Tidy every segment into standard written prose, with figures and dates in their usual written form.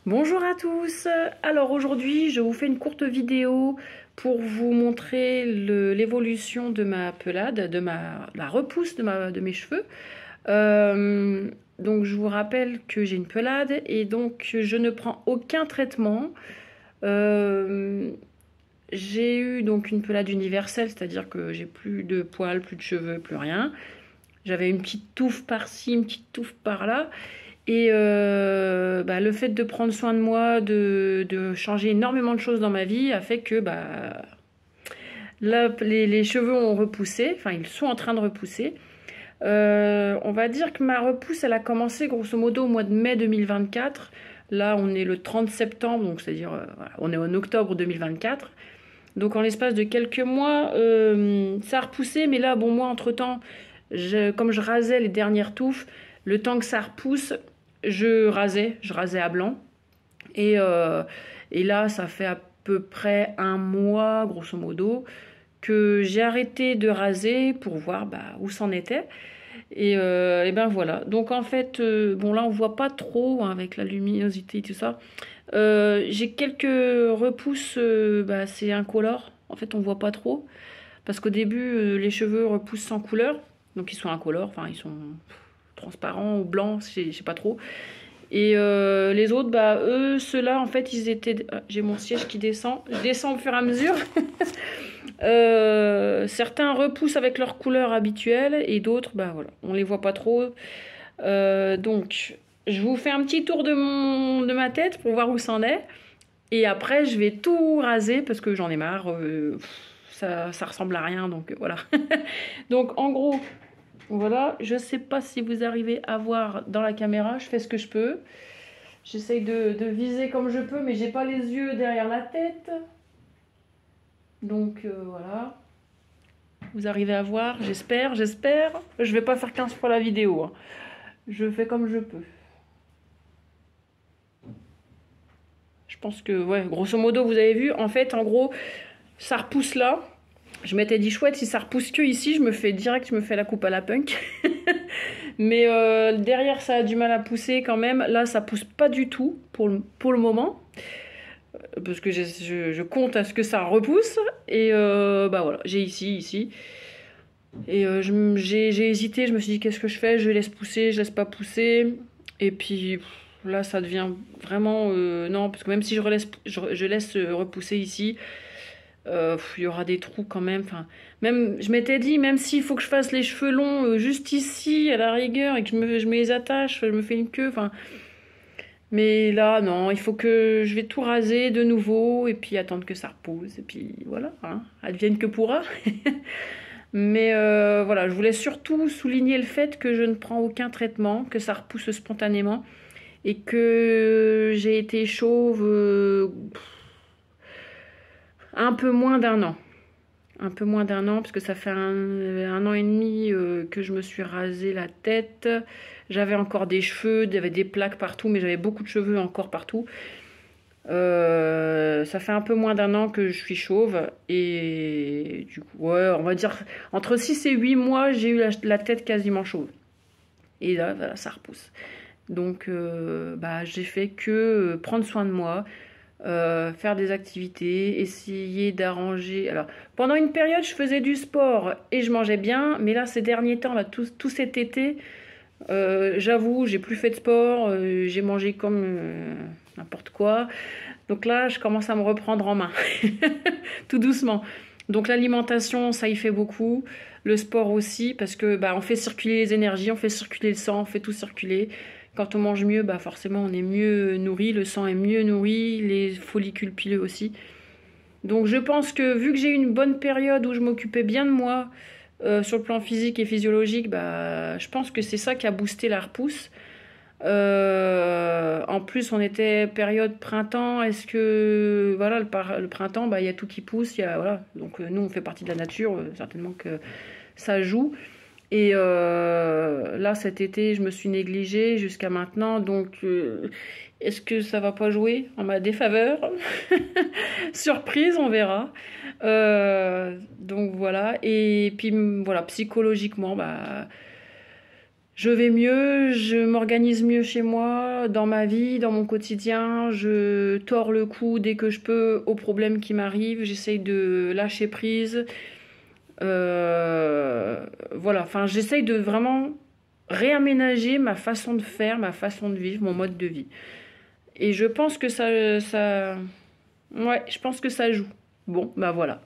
Bonjour à tous. Alors aujourd'hui, je vous fais une courte vidéo pour vous montrer l'évolution de ma pelade, la repousse de mes cheveux. Donc je vous rappelle que j'ai une pelade et donc je ne prends aucun traitement. Euh, j'ai eu donc une pelade universelle, c'est-à-dire que j'ai plus de poils, plus de cheveux, plus rien. J'avais une petite touffe par-ci, une petite touffe par-là. Et le fait de prendre soin de moi, de changer énormément de choses dans ma vie, a fait que là, les cheveux ont repoussé, enfin ils sont en train de repousser. On va dire que ma repousse, elle a commencé grosso modo au mois de mai 2024. Là, on est le 30 septembre, donc c'est-à-dire voilà, on est en octobre 2024. Donc en l'espace de quelques mois, ça a repoussé, mais là, bon, moi, entre-temps, comme je rasais les dernières touffes, le temps que ça repousse, je rasais à blanc. Et, euh, et là, ça fait à peu près un mois, grosso modo, que j'ai arrêté de raser pour voir où c'en était. Et ben voilà. Donc en fait, bon là, on voit pas trop hein, avec la luminosité et tout ça. J'ai quelques repousses, c'est incolore. En fait, on voit pas trop. Parce qu'au début, les cheveux repoussent sans couleur. Donc ils sont incolores, enfin ils sont transparents ou blancs, je sais pas trop. Et les autres, eux, ceux-là, en fait, ils étaient. J'ai mon siège qui descend. Je descends au fur et à mesure. Certains repoussent avec leur couleur habituelle et d'autres, voilà, on les voit pas trop. Donc, je vous fais un petit tour de ma tête pour voir où c'en est. Et après, je vais tout raser parce que j'en ai marre. Ça ressemble à rien, donc voilà. Donc, en gros, voilà, je sais pas si vous arrivez à voir dans la caméra, je fais ce que je peux. J'essaye de viser comme je peux, mais j'ai pas les yeux derrière la tête. Donc voilà. Vous arrivez à voir, j'espère. Je vais pas faire 15 fois la vidéo. Hein. Je fais comme je peux. Je pense que, ouais, grosso modo, vous avez vu. En fait, en gros, ça repousse là. Je m'étais dit, chouette, si ça repousse que ici, je me fais la coupe à la punk. Mais derrière, ça a du mal à pousser quand même. Là, ça pousse pas du tout pour le moment. Parce que je compte à ce que ça repousse. Et voilà, j'ai ici. Et j'ai hésité, je me suis dit, qu'est-ce que je fais? Je laisse pousser, je laisse pas pousser. Et puis là, ça devient vraiment... non, parce que même si je laisse repousser ici, il y aura des trous quand même. Enfin, même, je m'étais dit, même s'il faut que je fasse les cheveux longs juste ici, à la rigueur, et que je me les attache, je me fais une queue, enfin... Mais là, non, il faut que je vais tout raser de nouveau, et puis attendre que ça repousse, et puis voilà, hein, advienne que pourra. Mais voilà, je voulais surtout souligner le fait que je ne prends aucun traitement, que ça repousse spontanément, et que j'ai été chauve un peu moins d'un an. Un peu moins d'un an, parce que ça fait un an et demi que je me suis rasé la tête. J'avais encore des cheveux, il y avait des plaques partout, mais j'avais beaucoup de cheveux encore partout. Ça fait un peu moins d'un an que je suis chauve. Et du coup, ouais, on va dire entre 6 et 8 mois, j'ai eu la tête quasiment chauve. Et là, voilà, ça repousse. Donc, j'ai fait que prendre soin de moi, faire des activités, essayer d'arranger. Alors, pendant une période, je faisais du sport et je mangeais bien, mais là, ces derniers temps, là, tout cet été, j'avoue, j'ai plus fait de sport, j'ai mangé comme n'importe quoi. Donc là, je commence à me reprendre en main, tout doucement. Donc l'alimentation, ça y fait beaucoup. Le sport aussi, parce que on fait circuler les énergies, on fait circuler le sang, on fait tout circuler. Quand on mange mieux, forcément, on est mieux nourri, le sang est mieux nourri, les follicules pileux aussi. Donc je pense que vu que j'ai eu une bonne période où je m'occupais bien de moi, sur le plan physique et physiologique, je pense que c'est ça qui a boosté la repousse. En plus, on était période printemps. Est-ce que voilà le printemps, il y a tout qui pousse. Voilà. Donc nous, on fait partie de la nature. Certainement que ça joue. Et là, cet été, je me suis négligée jusqu'à maintenant. Donc, est-ce que ça va pas jouer en ma défaveur? Surprise, on verra. Donc voilà. Et puis voilà, psychologiquement, je vais mieux, je m'organise mieux chez moi, dans ma vie, dans mon quotidien. Je tords le cou dès que je peux aux problèmes qui m'arrivent. J'essaye de lâcher prise. Voilà, enfin, j'essaye de vraiment réaménager ma façon de faire, ma façon de vivre, mon mode de vie. Et je pense que ouais, je pense que ça joue. Bon, bah voilà.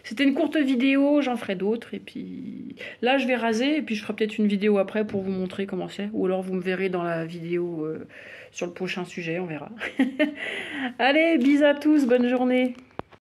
C'était une courte vidéo, j'en ferai d'autres. Et puis là, je vais raser. Et puis je ferai peut-être une vidéo après pour vous montrer comment c'est. Ou alors vous me verrez dans la vidéo sur le prochain sujet, on verra. Allez, bisous à tous, bonne journée.